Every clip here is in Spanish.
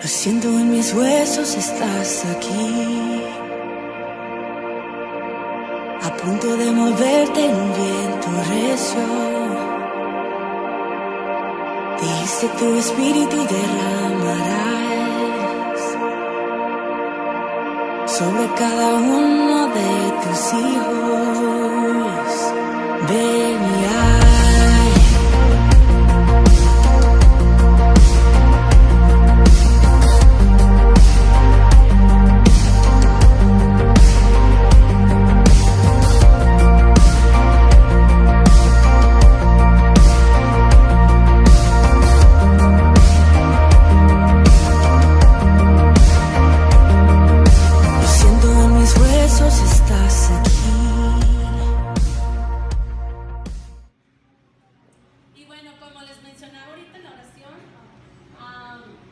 Lo siento en mis huesos, estás aquí, a punto de moverte en un viento recio. Dijiste tu espíritu y derramarás sobre cada uno de tus hijos. Ven y haz.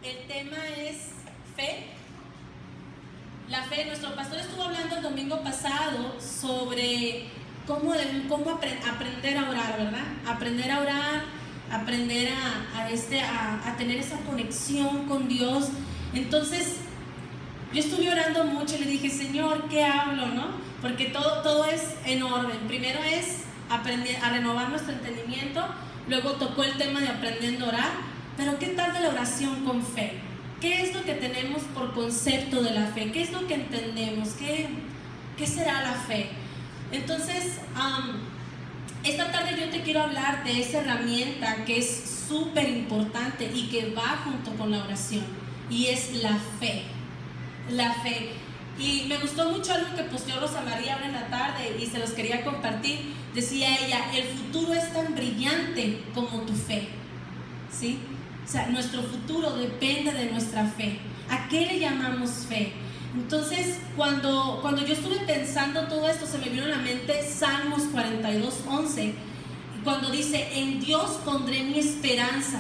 El tema es fe. La fe, nuestro pastor estuvo hablando el domingo pasado sobre cómo aprender a orar, ¿verdad? Aprender a orar, aprender a tener esa conexión con Dios. Entonces, yo estuve orando mucho y le dije, Señor, ¿qué hablo, no? Porque todo es en orden. Primero es aprender a renovar nuestro entendimiento, luego tocó el tema de aprendiendo a orar. Pero ¿qué tal de la oración con fe? ¿Qué es lo que tenemos por concepto de la fe? ¿Qué es lo que entendemos? ¿Qué será la fe? Entonces, esta tarde yo te quiero hablar de esa herramienta que es súper importante y que va junto con la oración, y es la fe. La fe. Y me gustó mucho algo que posteó Rosa María ahora en la tarde y se los quería compartir. Decía ella, el futuro es tan brillante como tu fe, ¿sí? O sea, nuestro futuro depende de nuestra fe. ¿A qué le llamamos fe? Entonces, cuando yo estuve pensando todo esto, se me vino a la mente Salmos 42:11, cuando dice, en Dios pondré mi esperanza.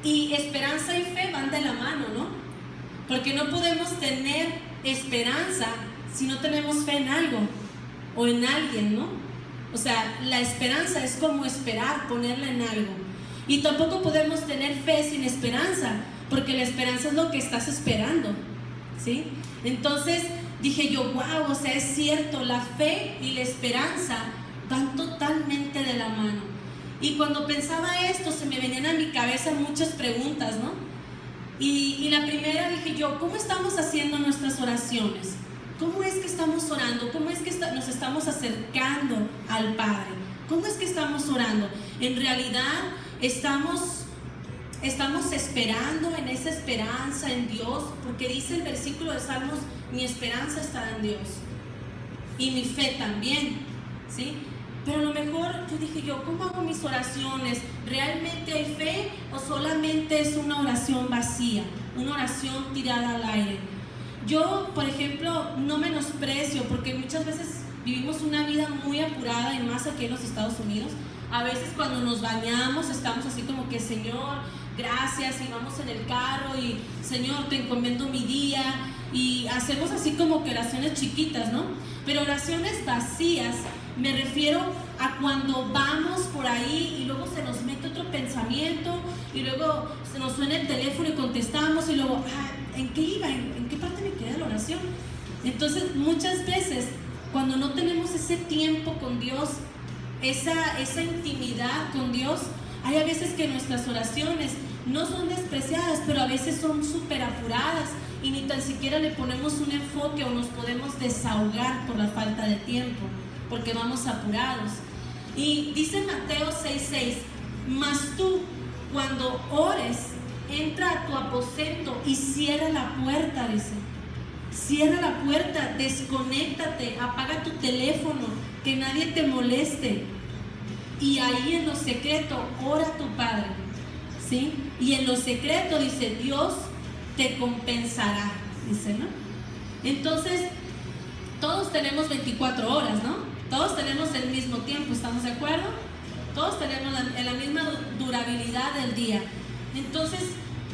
Y esperanza y fe van de la mano, ¿no? Porque no podemos tener esperanza si no tenemos fe en algo o en alguien, ¿no? O sea, la esperanza es como esperar, ponerla en algo. Y tampoco podemos tener fe sin esperanza, porque la esperanza es lo que estás esperando, ¿sí? Entonces dije yo, wow, o sea, es cierto, la fe y la esperanza van totalmente de la mano. Y cuando pensaba esto, se me venían a mi cabeza muchas preguntas, ¿no? Y la primera dije yo, ¿cómo estamos haciendo nuestras oraciones? ¿Cómo es que estamos orando? ¿Cómo es que nos estamos acercando al Padre? ¿Cómo es que estamos orando? En realidad estamos esperando en esa esperanza en Dios, porque dice el versículo de Salmos, mi esperanza está en Dios y mi fe también, ¿sí? Pero a lo mejor yo dije yo, ¿cómo hago mis oraciones? ¿Realmente hay fe o solamente es una oración vacía, una oración tirada al aire? Yo, por ejemplo, no menosprecio, porque muchas veces vivimos una vida muy apurada, y más aquí en los Estados Unidos. A veces cuando nos bañamos estamos así como que, Señor, gracias, y vamos en el carro y, Señor, te encomiendo mi día, y hacemos así como que oraciones chiquitas, ¿no? Pero oraciones vacías, me refiero a cuando vamos por ahí y luego se nos mete otro pensamiento y luego se nos suena el teléfono y contestamos y luego, ¿en qué iba? ¿En qué parte me queda la oración? Entonces, muchas veces, cuando no tenemos ese tiempo con Dios, esa intimidad con Dios, hay a veces que nuestras oraciones no son despreciadas, pero a veces son súper apuradas y ni tan siquiera le ponemos un enfoque o nos podemos desahogar por la falta de tiempo, porque vamos apurados. Y dice Mateo 6:6, mas tú, cuando ores, entra a tu aposento y cierra la puerta, dice. Cierra la puerta, desconéctate, apaga tu teléfono, que nadie te moleste. Y ahí en lo secreto, ora a tu Padre, ¿sí? Y en lo secreto, dice, Dios te compensará, dice, ¿no? Entonces, todos tenemos 24 horas, ¿no? Todos tenemos el mismo tiempo, ¿estamos de acuerdo? Todos tenemos la misma durabilidad del día. Entonces,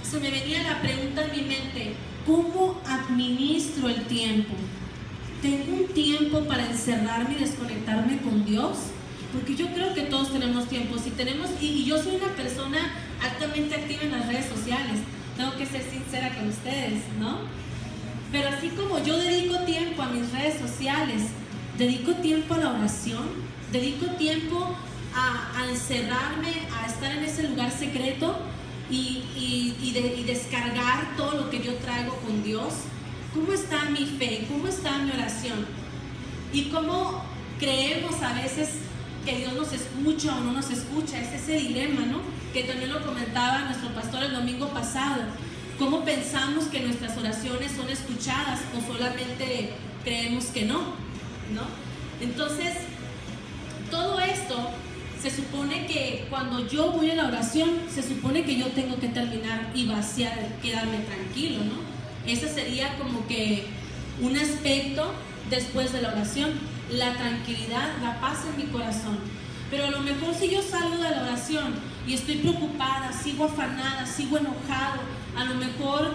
se me venía la pregunta en mi mente, ¿cómo administro el tiempo? ¿Tengo un tiempo para encerrarme y desconectarme con Dios? Porque yo creo que todos tenemos tiempo. Si tenemos, y yo soy una persona altamente activa en las redes sociales. tengo que ser sincera con ustedes, ¿no? Pero así como yo dedico tiempo a mis redes sociales, dedico tiempo a la oración, dedico tiempo a encerrarme, a estar en ese lugar secreto y descargar todo lo que yo traigo con Dios. ¿Cómo está mi fe? ¿Cómo está mi oración? Y cómo creemos a veces que Dios nos escucha o no nos escucha. Es ese dilema, ¿no? Que también lo comentaba nuestro pastor el domingo pasado. ¿Cómo pensamos que nuestras oraciones son escuchadas o solamente creemos que no? ¿No? Entonces, todo esto se supone que cuando yo voy a la oración, se supone que yo tengo que terminar y vaciar, quedarme tranquilo, ¿no? Ese sería como que un aspecto después de la oración, la tranquilidad, la paz en mi corazón. Pero a lo mejor si yo salgo de la oración y estoy preocupada, sigo afanada, sigo enojado, a lo mejor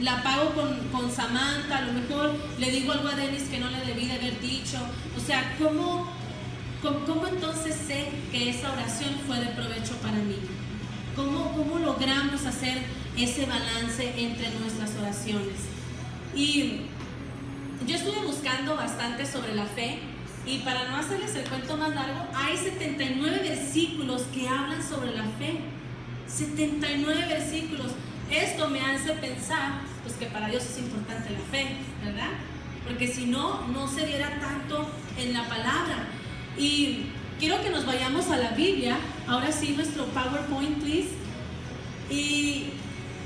la pago con Samantha, a lo mejor le digo algo a Denis que no le debí de haber dicho. O sea, ¿cómo entonces sé que esa oración fue de provecho para mí? ¿Cómo logramos hacer ese balance entre nuestras oraciones? Y yo estuve buscando bastante sobre la fe, y para no hacerles el cuento más largo, hay 79 versículos que hablan sobre la fe. 79 versículos. Esto me hace pensar pues que para Dios es importante la fe, ¿verdad? Porque si no, no se diera tanto en la palabra. Y quiero que nos vayamos a la Biblia. Ahora sí, nuestro PowerPoint, please. Y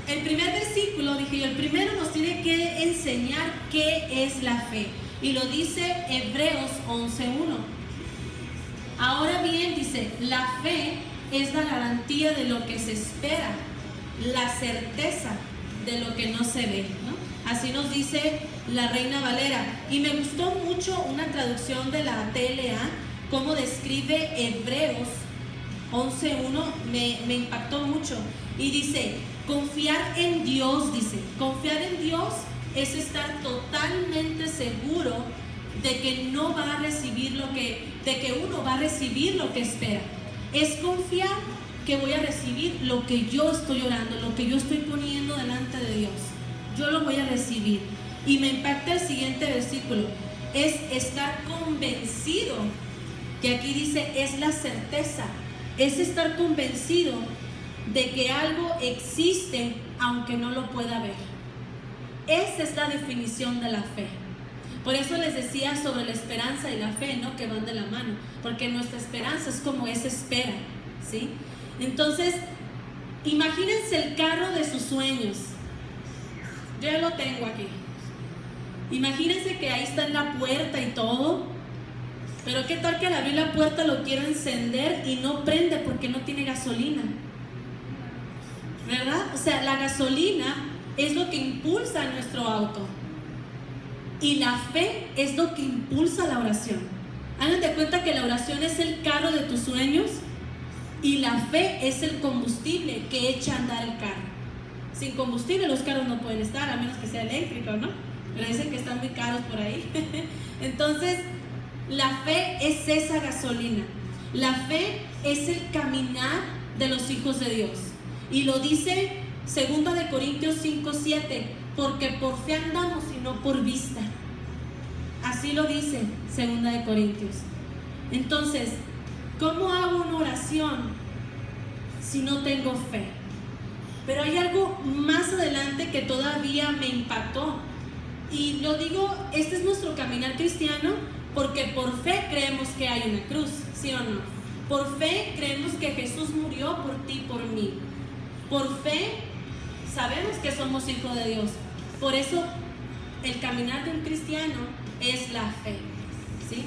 el primer versículo, dije yo, el primero nos tiene que enseñar qué es la fe. Y lo dice Hebreos 11:1. Ahora bien, dice, la fe es la garantía de lo que se espera, la certeza de lo que no se ve, ¿no? Así nos dice la Reina Valera. Y me gustó mucho una traducción de la TLA, cómo describe Hebreos 11:1, me impactó mucho. Y dice, confiar en Dios, dice, confiar en Dios es estar totalmente seguro de que no va a recibir de que uno va a recibir lo que espera. Es confiar que voy a recibir lo que yo estoy orando, lo que yo estoy poniendo delante de Dios. Yo lo voy a recibir. Y me impacta el siguiente versículo, es estar convencido, que aquí dice es la certeza, es estar convencido de que algo existe aunque no lo pueda ver. Esa es la definición de la fe. Por eso les decía sobre la esperanza y la fe, ¿no? Que van de la mano, porque nuestra esperanza es como esa espera, ¿sí? Entonces, imagínense el carro de sus sueños. Yo ya lo tengo aquí. Imagínense que ahí está en la puerta y todo, pero qué tal que al abrir la puerta lo quiero encender y no prende porque no tiene gasolina, ¿verdad? O sea, la gasolina es lo que impulsa a nuestro auto y la fe es lo que impulsa la oración. Hagan de cuenta que la oración es el carro de tus sueños y la fe es el combustible que echa a andar el carro. Sin combustible los carros no pueden estar, a menos que sea eléctrico, ¿no? Pero dicen que están muy caros por ahí. Entonces, la fe es esa gasolina. La fe es el caminar de los hijos de Dios. Y lo dice 2 de Corintios 5:7, porque por fe andamos y no por vista. Así lo dice 2 de Corintios. Entonces, ¿cómo hago una oración si no tengo fe? Pero hay algo más adelante que todavía me impactó. Y lo digo, este es nuestro caminar cristiano, porque por fe creemos que hay una cruz, ¿sí o no? Por fe creemos que Jesús murió por ti y por mí. Por fe sabemos que somos hijos de Dios. Por eso el caminar de un cristiano es la fe, ¿sí?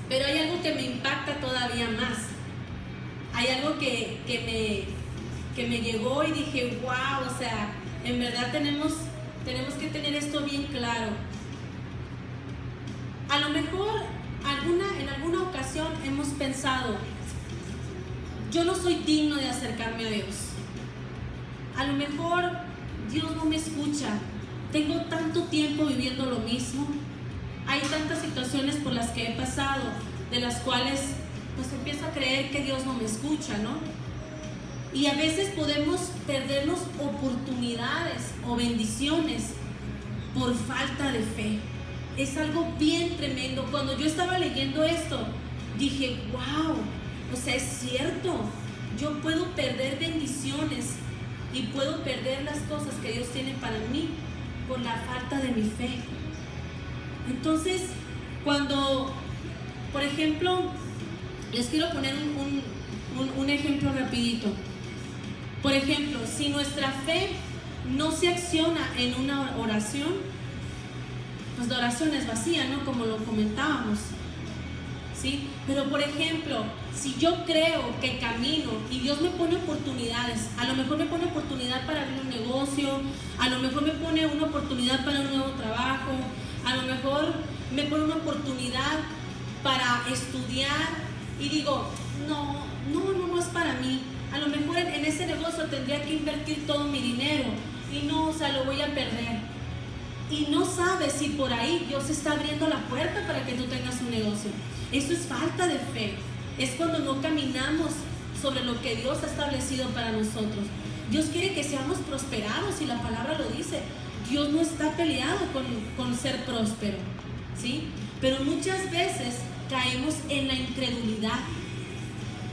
Pero hay algo que me impacta todavía más. Hay algo que me llegó y dije, wow, o sea, en verdad tenemos que tener esto bien claro. A lo mejor en alguna ocasión hemos pensado, yo no soy digno de acercarme a Dios. A lo mejor Dios no me escucha. Tengo tanto tiempo viviendo lo mismo. Hay tantas situaciones por las que he pasado, de las cuales pues empiezo a creer que Dios no me escucha, ¿no? Y a veces podemos perdernos oportunidades o bendiciones por falta de fe. Es algo bien tremendo. Cuando yo estaba leyendo esto, dije, wow, o sea, es cierto. Yo puedo perder bendiciones y puedo perder las cosas que Dios tiene para mí por la falta de mi fe. Entonces, cuando, por ejemplo, les quiero poner un ejemplo rapidito. Por ejemplo, si nuestra fe no se acciona en una oración, pues la oración es vacía, ¿no? Como lo comentábamos, ¿sí? Pero por ejemplo, si yo creo que camino y Dios me pone oportunidades, a lo mejor me pone oportunidad para abrir un negocio, a lo mejor me pone una oportunidad para un nuevo trabajo, a lo mejor me pone una oportunidad para estudiar y digo, no es para mí. A lo mejor en ese negocio tendría que invertir todo mi dinero y no, o sea, lo voy a perder. Y no sabes si por ahí Dios está abriendo la puerta para que tú tengas un negocio. Eso es falta de fe. Es cuando no caminamos sobre lo que Dios ha establecido para nosotros. Dios quiere que seamos prosperados y la palabra lo dice. Dios no está peleado con ser próspero, ¿sí? Pero muchas veces caemos en la incredulidad.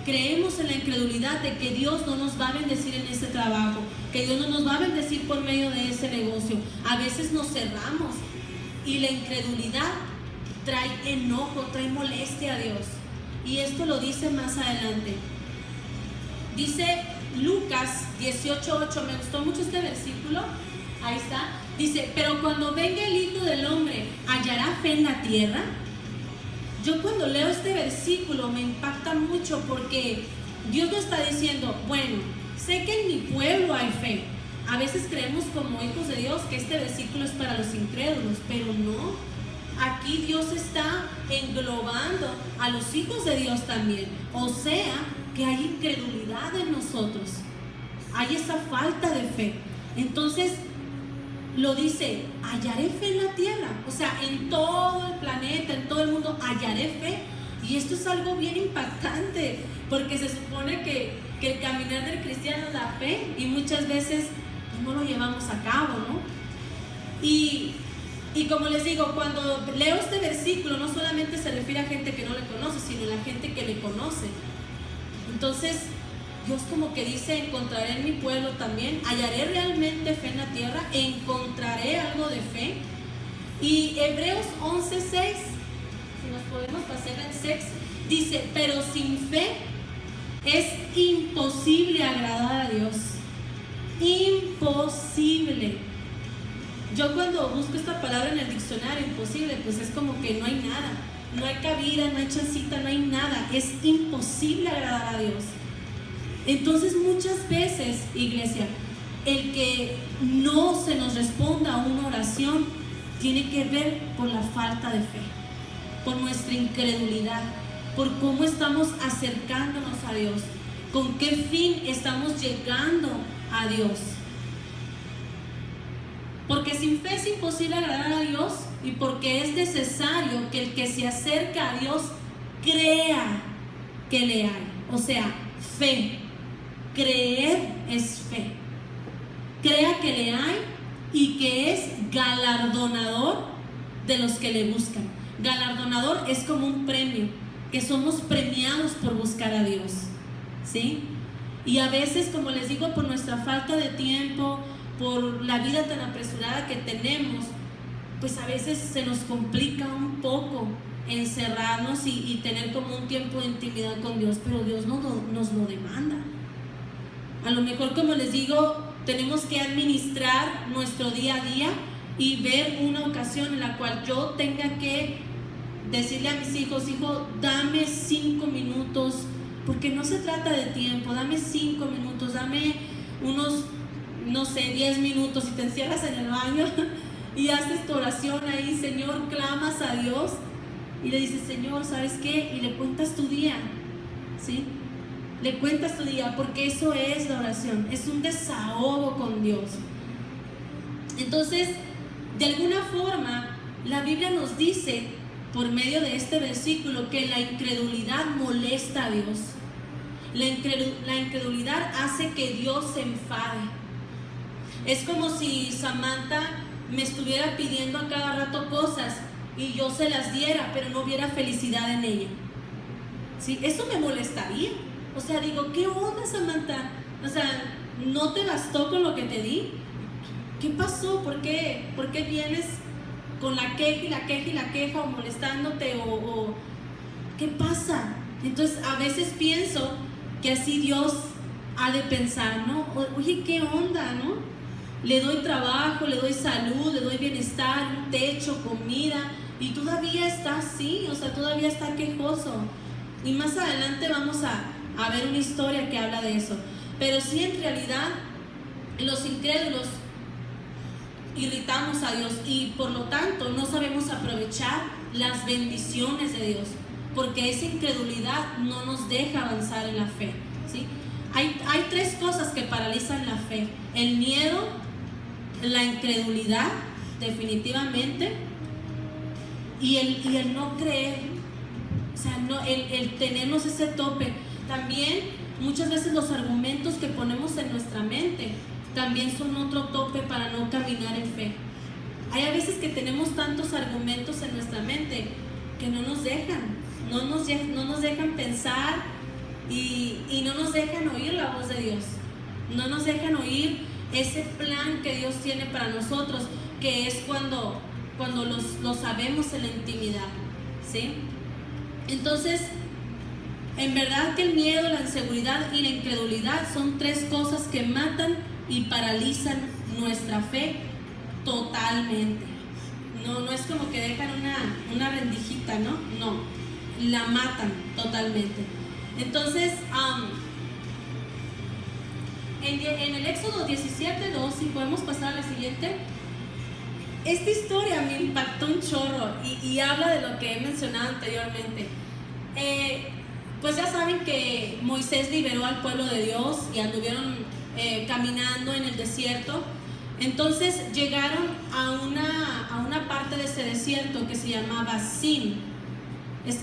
Creemos en la incredulidad de que Dios no nos va a bendecir en ese trabajo, que Dios no nos va a bendecir por medio de ese negocio. A veces nos cerramos y la incredulidad trae enojo, trae molestia a Dios. Y esto lo dice más adelante. Dice Lucas 18:8, me gustó mucho este versículo. Ahí está. Dice, pero cuando venga el Hijo del Hombre, ¿hallará fe en la tierra? Yo cuando leo este versículo me impacta mucho porque Dios nos está diciendo, bueno, sé que en mi pueblo hay fe. A veces creemos como hijos de Dios que este versículo es para los incrédulos, pero no. Aquí Dios está englobando a los hijos de Dios también. O sea, que hay incredulidad en nosotros. Hay esa falta de fe. Entonces, lo dice, hallaré fe en la tierra. O sea, en todo el planeta, en todo el mundo, hallaré fe. Y esto es algo bien impactante, porque se supone que el caminar del cristiano es la fe y muchas veces pues, no lo llevamos a cabo, ¿no? Y como les digo, cuando leo este versículo, no solamente se refiere a gente que no le conoce, sino a la gente que le conoce. Entonces, Dios como que dice, encontraré en mi pueblo también, hallaré realmente fe en la tierra, encontraré algo de fe. Y Hebreos 11:6, si nos podemos pasar al 6, dice, pero sin fe es imposible agradar a Dios. Imposible. Yo cuando busco esta palabra en el diccionario, imposible, pues es como que no hay nada. No hay cabida, no hay chancita, no hay nada. Es imposible agradar a Dios. Entonces muchas veces, iglesia, el que no se nos responda a una oración tiene que ver por la falta de fe, por nuestra incredulidad, por cómo estamos acercándonos a Dios, con qué fin estamos llegando a Dios. Porque sin fe es imposible agradar a Dios y porque es necesario que el que se acerca a Dios crea que le hay. O sea, fe. Creer es fe. Crea que le hay y que es galardonador de los que le buscan. Galardonador es como un premio, que somos premiados por buscar a Dios, ¿sí? Y a veces, como les digo, por nuestra falta de tiempo, por la vida tan apresurada que tenemos, pues a veces se nos complica un poco encerrarnos y tener como un tiempo de intimidad con Dios, pero Dios nos lo demanda. A lo mejor, como les digo, tenemos que administrar nuestro día a día y ver una ocasión en la cual yo tenga que decirle a mis hijos, hijo, dame 5 minutos, porque no se trata de tiempo, dame 5 minutos, dame unos, no sé, 10 minutos y te encierras en el baño y haces tu oración ahí, Señor, clamas a Dios y le dices, Señor, ¿sabes qué? Y le cuentas tu día, ¿sí? Le cuentas tu día, porque eso es la oración, es un desahogo con Dios. Entonces, de alguna forma, la Biblia nos dice, por medio de este versículo, que la incredulidad molesta a Dios. La incredulidad hace que Dios se enfade. Es como si Samantha me estuviera pidiendo a cada rato cosas y yo se las diera, pero no hubiera felicidad en ella. ¿Sí? Eso me molestaría. O sea, digo, ¿qué onda, Samantha? O sea, ¿no te bastó con lo que te di? ¿Qué pasó? ¿Por qué vienes con la queja y la queja y la queja, o molestándote, o qué pasa? Entonces a veces pienso que así Dios ha de pensar, ¿no? Oye, ¿qué onda, no? Le doy trabajo, le doy salud, le doy bienestar, un techo, comida, y todavía está así, o sea, todavía está quejoso. Y más adelante vamos a ver una historia que habla de eso. Pero sí, en realidad, los incrédulos irritamos a Dios y por lo tanto no sabemos aprovechar las bendiciones de Dios, porque esa incredulidad no nos deja avanzar en la fe, ¿sí? Hay tres cosas que paralizan la fe: el miedo, la incredulidad, definitivamente, y el no creer, o sea, el tenernos ese tope. También muchas veces los argumentos que ponemos en nuestra mente también son otro tope para no caminar en fe. Hay a veces que tenemos tantos argumentos en nuestra mente que no nos dejan pensar y no nos dejan oír la voz de Dios. No nos dejan oír ese plan que Dios tiene para nosotros, que es cuando lo sabemos en la intimidad, ¿sí? Entonces, en verdad que el miedo, la inseguridad y la incredulidad son tres cosas que matan y paralizan nuestra fe totalmente. No es como que dejan una rendijita, ¿no? No, la matan totalmente. Entonces, en el Éxodo 17:2, si podemos pasar a la siguiente. Esta historia me impactó un chorro y habla de lo que he mencionado anteriormente. Pues ya saben que Moisés liberó al pueblo de Dios y anduvieron caminando en el desierto. Entonces llegaron a una parte de ese desierto que se llamaba Sin.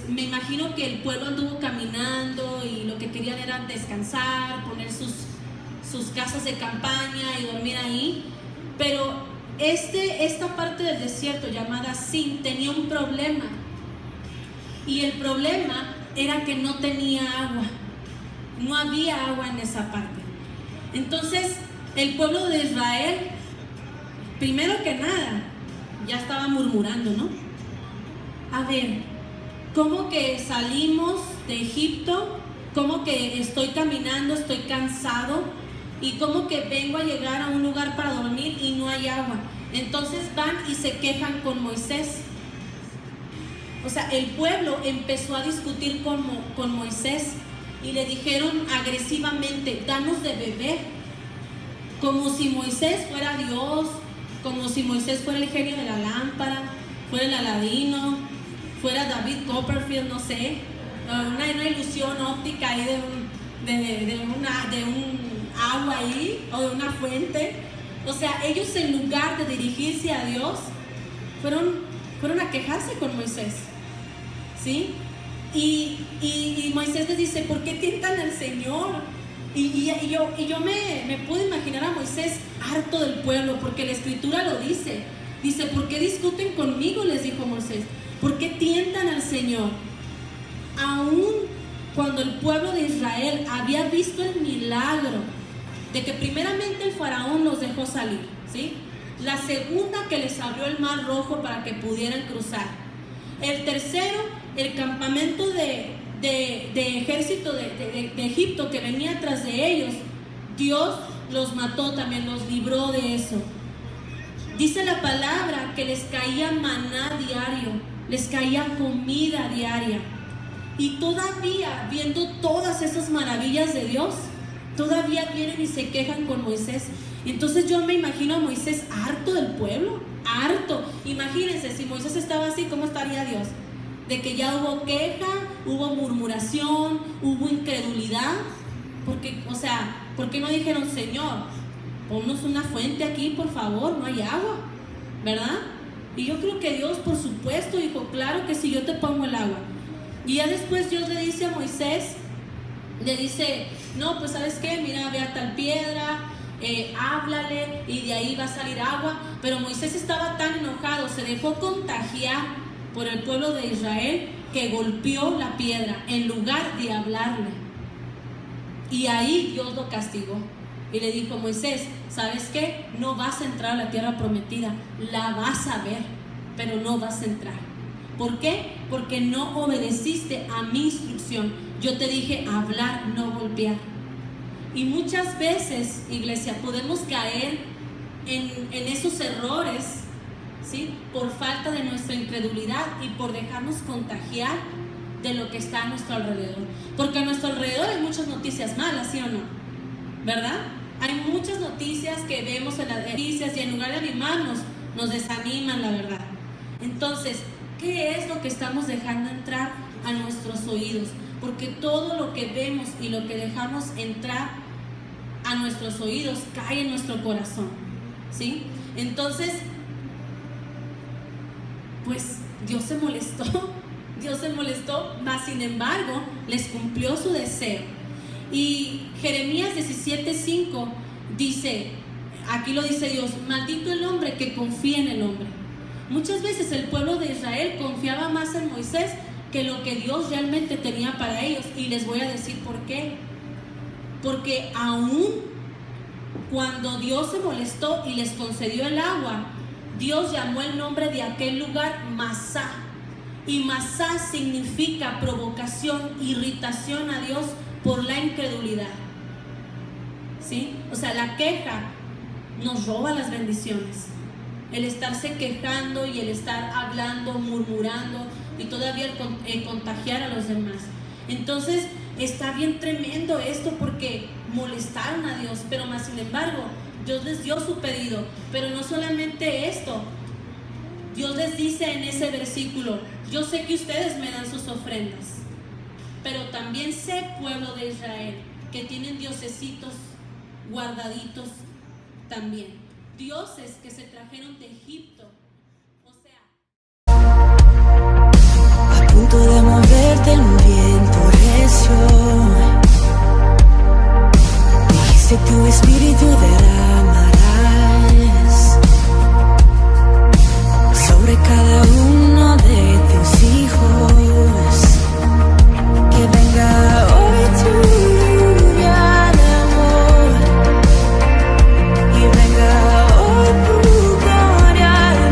Me imagino que el pueblo anduvo caminando y lo que querían era descansar, poner sus casas de campaña y dormir ahí. Pero esta parte del desierto llamada Sin tenía un problema. Y el problema era que no tenía agua. No había agua en esa parte. Entonces el pueblo de Israel, primero que nada, ya estaba murmurando, ¿no? A ver, ¿cómo que salimos de Egipto? ¿Cómo que estoy caminando, estoy cansado? ¿Y cómo que vengo a llegar a un lugar para dormir y no hay agua? Entonces van y se quejan con Moisés. O sea, el pueblo empezó a discutir con Moisés y le dijeron agresivamente: danos de beber. Como si Moisés fuera Dios, como si Moisés fuera el genio de la lámpara, fuera el Aladino, fuera David Copperfield, no sé, una ilusión óptica ahí de un agua ahí, o de una fuente. O sea, ellos, en lugar de dirigirse a Dios, fueron a quejarse con Moisés, ¿sí? Y Moisés les dice: ¿por qué tientan al Señor? Y yo me puedo imaginar a Moisés harto del pueblo, porque la escritura lo dice. Dice: ¿por qué discuten conmigo?, les dijo Moisés. ¿Por qué tientan al Señor? Aún cuando el pueblo de Israel había visto el milagro de que primeramente el faraón los dejó salir, ¿sí? La segunda, que les abrió el mar rojo para que pudieran cruzar. El tercero, el campamento de ejército de Egipto que venía tras de ellos, Dios los mató también, los libró de eso. Dice la palabra que les caía maná diario, les caía comida diaria. Y todavía, viendo todas esas maravillas de Dios, todavía vienen y se quejan con Moisés. Entonces yo me imagino a Moisés harto del pueblo, harto. Imagínense, si Moisés estaba así, ¿cómo estaría Dios? De que ya hubo queja, hubo murmuración, hubo incredulidad. Porque, o sea, ¿por qué no dijeron: Señor, ponnos una fuente aquí, por favor, no hay agua? ¿Verdad? Y yo creo que Dios, por supuesto, dijo: claro que sí, yo te pongo el agua. Y ya después Dios le dice a Moisés le dice, no, pues ¿sabes qué? Mira, ve a tal piedra, háblale y de ahí va a salir agua. Pero Moisés estaba tan enojado, se dejó contagiar por el pueblo de Israel, que golpeó la piedra en lugar de hablarle. Y ahí Dios lo castigó y le dijo, Moisés, ¿sabes qué? No vas a entrar a la tierra prometida, la vas a ver, pero no vas a entrar. ¿Por qué? Porque no obedeciste a mi instrucción. Yo te dije hablar, no golpear. Y muchas veces, iglesia, podemos caer en esos errores, ¿sí? Por falta de nuestra incredulidad y por dejarnos contagiar de lo que está a nuestro alrededor. Porque a nuestro alrededor hay muchas noticias malas, ¿sí o no? ¿Verdad? Hay muchas noticias que vemos en las noticias y en lugar de animarnos, nos desaniman, la verdad. Entonces, ¿qué es lo que estamos dejando entrar a nuestros oídos? Porque todo lo que vemos y lo que dejamos entrar a nuestros oídos cae en nuestro corazón, ¿sí? Entonces, pues Dios se molestó, mas sin embargo les cumplió su deseo. Y Jeremías 17:5 dice, aquí lo dice Dios, maldito el hombre que confía en el hombre. Muchas veces el pueblo de Israel confiaba más en Moisés que lo que Dios realmente tenía para ellos. Y les voy a decir por qué. Porque aún cuando Dios se molestó y les concedió el agua, Dios llamó el nombre de aquel lugar Masá. Y Masá significa provocación, irritación a Dios por la incredulidad, ¿sí? O sea, la queja nos roba las bendiciones. El estarse quejando y el estar hablando, murmurando y todavía el contagiar a los demás. Entonces está bien tremendo esto, porque molestaron a Dios, pero más sin embargo Dios les dio su pedido. Pero no solamente esto, Dios les dice en ese versículo, yo sé que ustedes me dan sus ofrendas, pero también sé, pueblo de Israel, que tienen diosesitos guardaditos también, dioses que se trajeron de Egipto. O sea, a punto de moverte un viento recio, dijiste tu espíritu derramarás sobre cada uno de tus hijos. Que venga hoy tu lluvia de amor, y venga hoy tu gloria en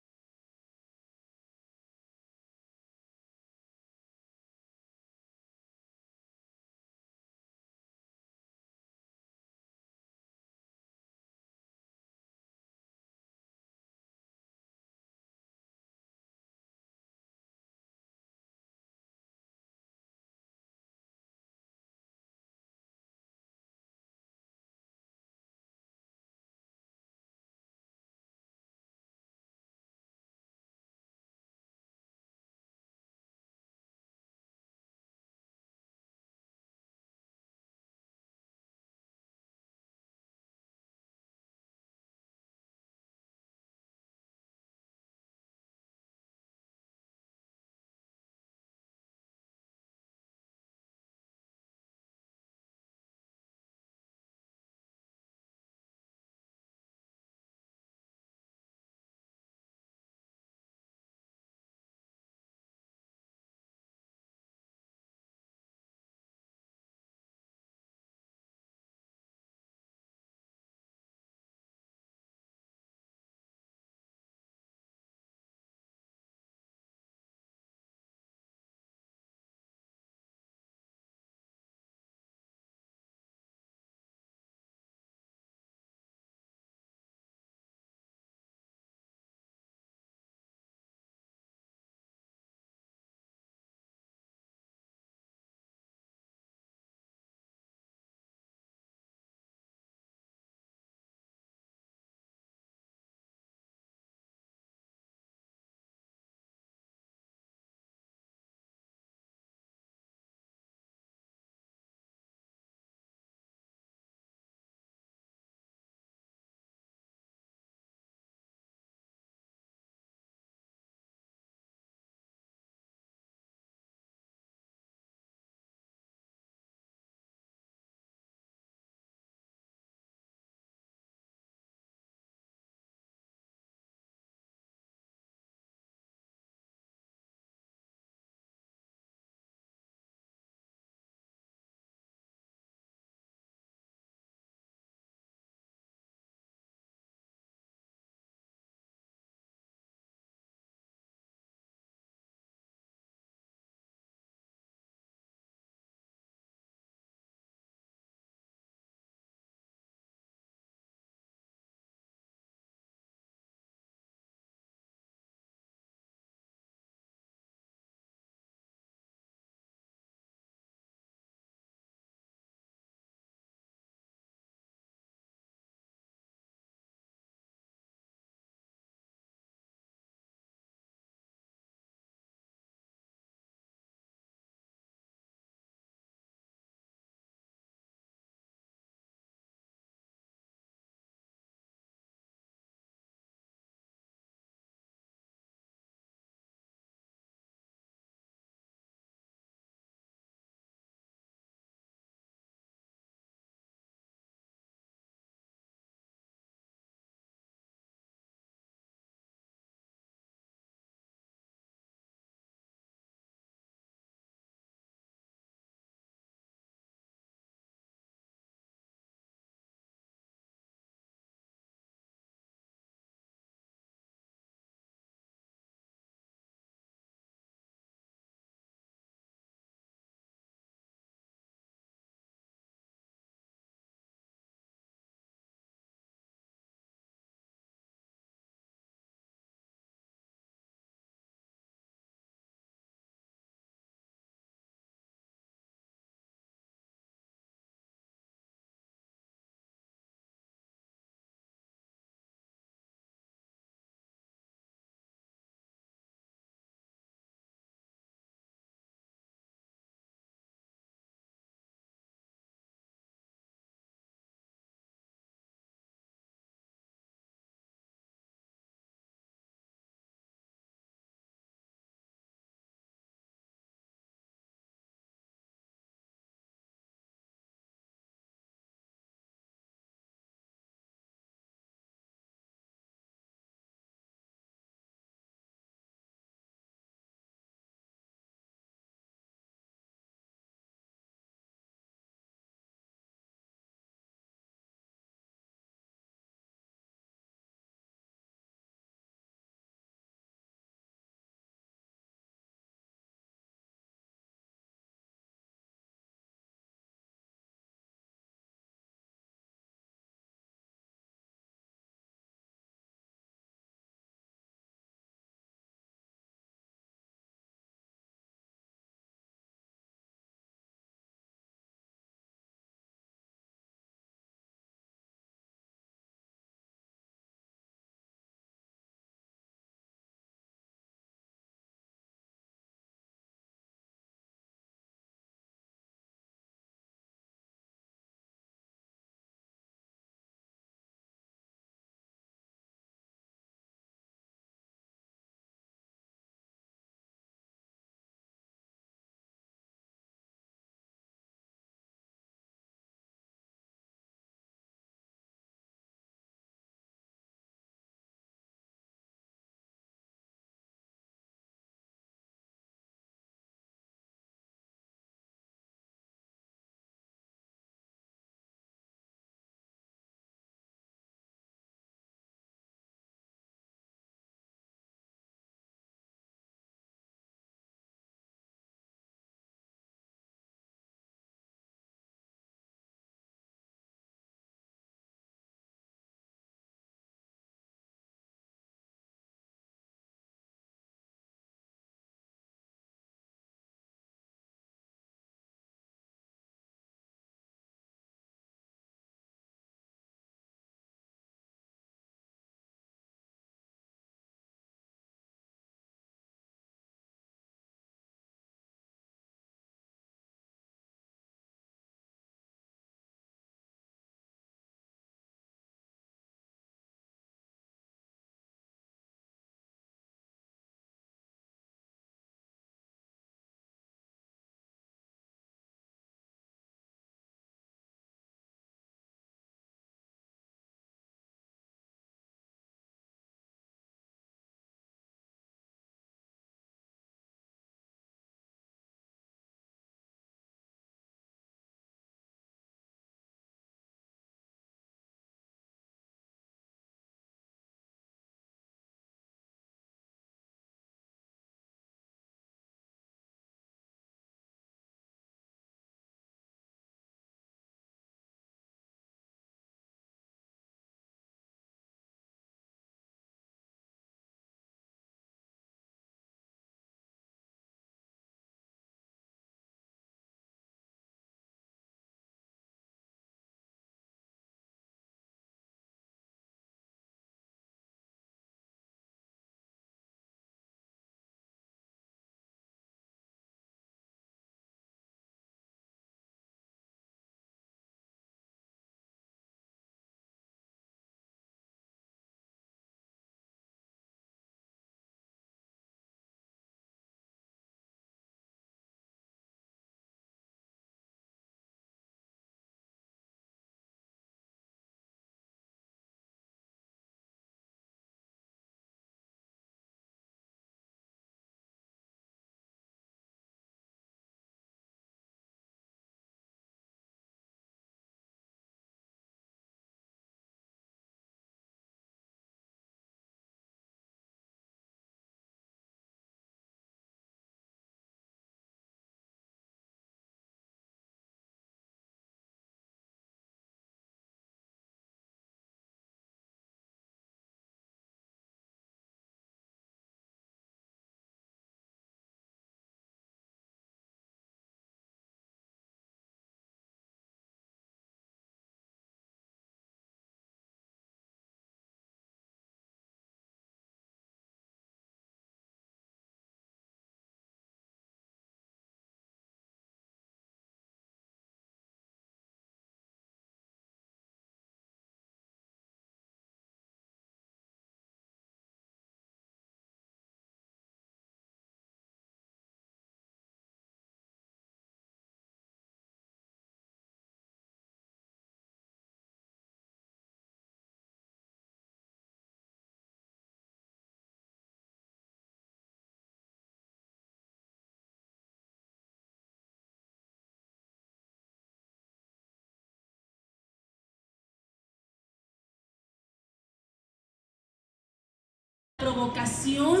provocación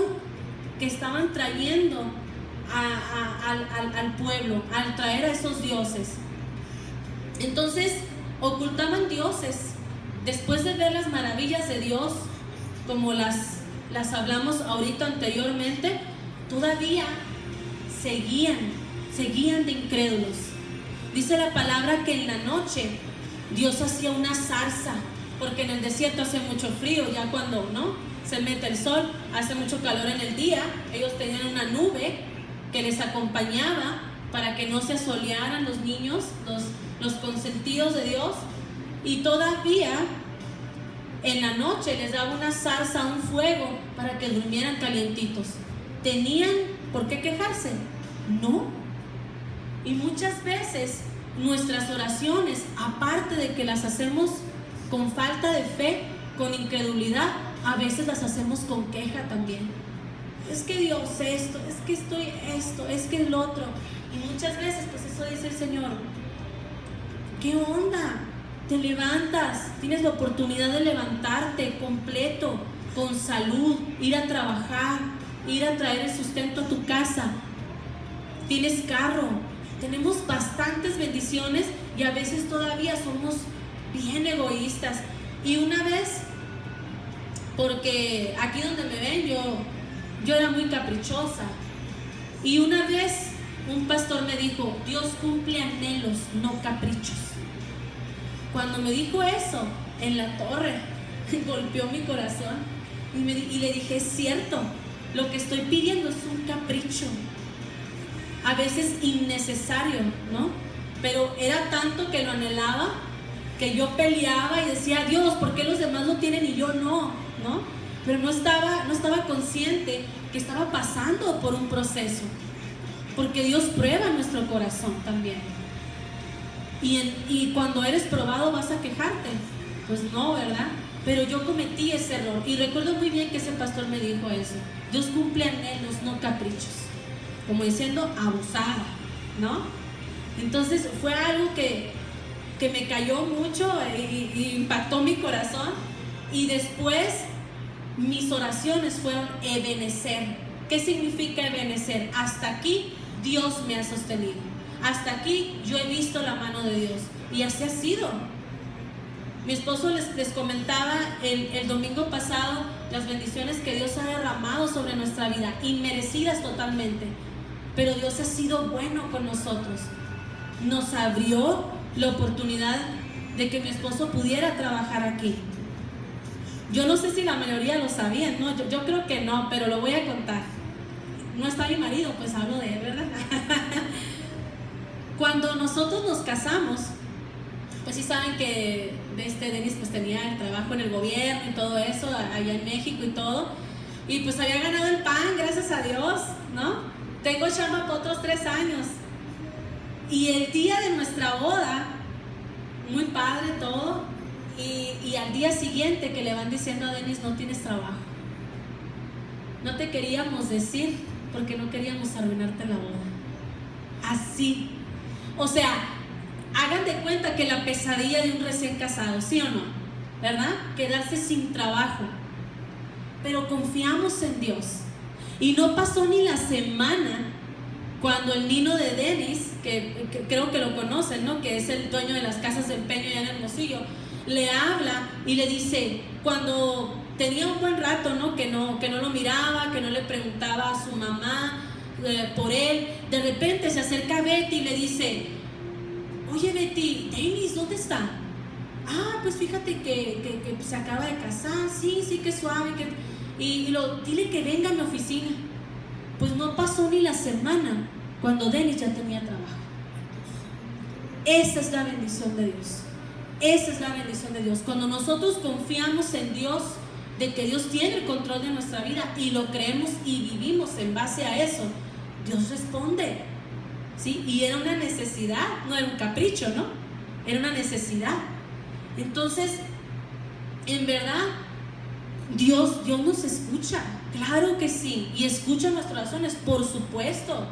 que estaban trayendo al pueblo, al traer a esos dioses. Entonces ocultaban dioses. Después de ver las maravillas de Dios, como las hablamos ahorita anteriormente, todavía seguían de incrédulos. Dice la palabra que en la noche Dios hacía una zarza, porque en el desierto hace mucho frío, ya cuando se mete el sol, hace mucho calor en el día. Ellos tenían una nube que les acompañaba para que no se asolearan los niños, los consentidos de Dios. Y todavía en la noche les daba una zarza, un fuego, para que durmieran calientitos. ¿Tenían por qué quejarse? No. Y muchas veces nuestras oraciones, aparte de que las hacemos con falta de fe, con incredulidad, a veces las hacemos con queja también. Es que Dios esto, es que estoy esto, es que el otro. Y muchas veces pues eso dice el Señor. ¿Qué onda? Te levantas, tienes la oportunidad de levantarte completo, con salud, ir a trabajar, ir a traer el sustento a tu casa. Tienes carro, tenemos bastantes bendiciones y a veces todavía somos bien egoístas. Y una vez, porque aquí donde me ven yo era muy caprichosa, y una vez un pastor me dijo: Dios cumple anhelos, no caprichos. Cuando me dijo eso, en la torre, golpeó mi corazón y le dije: es cierto, lo que estoy pidiendo es un capricho, a veces innecesario, ¿no? Pero era tanto que lo anhelaba, que yo peleaba y decía: Dios, ¿por qué los demás lo tienen y yo no? Pero no estaba consciente que estaba pasando por un proceso, porque Dios prueba nuestro corazón también. Y cuando eres probado, ¿vas a quejarte? Pues no, ¿verdad? Pero yo cometí ese error, y recuerdo muy bien que ese pastor me dijo eso: Dios cumple anhelos, no caprichos. Como diciendo, abusada, ¿no? Entonces fue algo que me cayó mucho y impactó mi corazón. Y después mis oraciones fueron Ebenecer. ¿Qué significa Ebenecer? Hasta aquí Dios me ha sostenido, hasta aquí yo he visto la mano de Dios, y así ha sido. Mi esposo les comentaba el domingo pasado las bendiciones que Dios ha derramado sobre nuestra vida, inmerecidas totalmente, pero Dios ha sido bueno con nosotros. Nos abrió la oportunidad de que mi esposo pudiera trabajar aquí. Yo no sé si la mayoría lo sabían, ¿no? Yo creo que no, pero lo voy a contar. No está mi marido, pues hablo de él, ¿verdad? Cuando nosotros nos casamos, pues sí saben que Denis pues tenía el trabajo en el gobierno y todo eso, allá en México y todo, y pues había ganado el pan, gracias a Dios, ¿no? Tengo chamba por otros 3 años, y el día de nuestra boda, muy padre todo, y al día siguiente que le van diciendo a Denis: no tienes trabajo. No te queríamos decir porque no queríamos arruinarte la boda. Así. O sea, hagan de cuenta que la pesadilla de un recién casado, ¿sí o no? ¿Verdad? Quedarse sin trabajo. Pero confiamos en Dios. Y no pasó ni la semana cuando el nino de Denis, que creo que lo conocen, ¿no? Que es el dueño de las casas de empeño allá en Hermosillo, le habla y le dice, cuando tenía un buen rato, ¿no? Que no lo miraba, que no le preguntaba a su mamá por él, de repente se acerca a Betty y le dice: oye Betty, Denis, ¿dónde está? Ah, pues fíjate que se acaba de casar. Sí, qué suave, dile que venga a mi oficina. Pues no pasó ni la semana cuando Denis ya tenía trabajo. Esa es la bendición de Dios. Esa es la bendición de Dios. Cuando nosotros confiamos en Dios, de que Dios tiene el control de nuestra vida, y lo creemos y vivimos en base a eso, Dios responde, ¿sí? Y era una necesidad, no era un capricho, ¿no? Era una necesidad. Entonces, en verdad, Dios nos escucha, claro que sí, y escucha nuestras oraciones, por supuesto.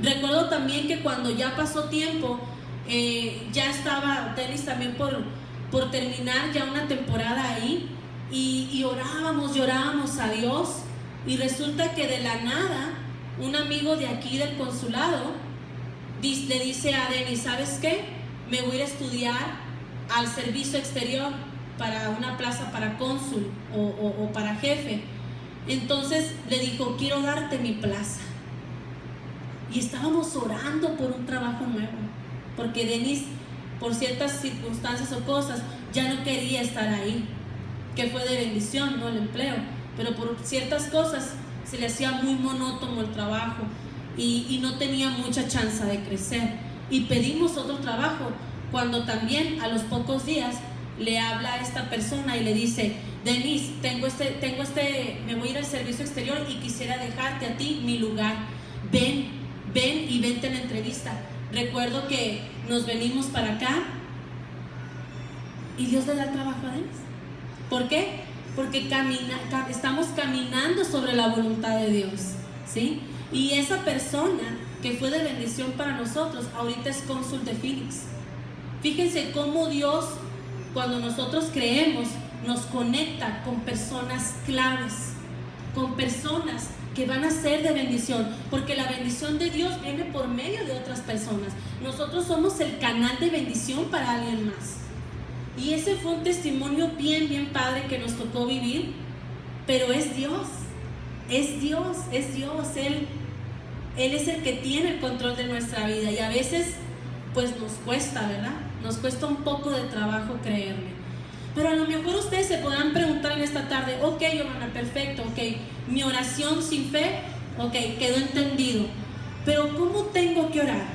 Recuerdo también que cuando ya pasó tiempo, ya estaba Denis también por terminar ya una temporada ahí, y llorábamos a Dios, Y resulta que de la nada, un amigo de aquí del consulado le dice a Denis, ¿sabes qué? Me voy a ir a estudiar al servicio exterior para una plaza para cónsul o para jefe. Entonces le dijo, quiero darte mi plaza. Y estábamos orando por un trabajo nuevo, porque Denis, por ciertas circunstancias o cosas, ya no quería estar ahí, que fue de bendición, no el empleo, pero por ciertas cosas se le hacía muy monótono el trabajo y no tenía mucha chance de crecer. Y pedimos otro trabajo, cuando también a los pocos días le habla a esta persona y le dice, Denis, me voy a ir al servicio exterior y quisiera dejarte a ti mi lugar. Ven y vente a la entrevista. Recuerdo que nos venimos para acá y Dios le da el trabajo a Denis. ¿Por qué? Porque estamos caminando sobre la voluntad de Dios, ¿sí? Y esa persona que fue de bendición para nosotros, ahorita es cónsul de Phoenix. Fíjense cómo Dios, cuando nosotros creemos, nos conecta con personas claves, con personas que van a ser de bendición, porque la bendición de Dios viene por medio de otras personas. Nosotros somos el canal de bendición para alguien más. Y ese fue un testimonio bien padre que nos tocó vivir, pero es Dios. Él es el que tiene el control de nuestra vida, y a veces pues nos cuesta, ¿verdad? Nos cuesta un poco de trabajo creerle. Pero a lo mejor ustedes se podrán preguntar en esta tarde, ok, Giovanna, perfecto, ok, mi oración sin fe, ok, quedó entendido, pero ¿cómo tengo que orar?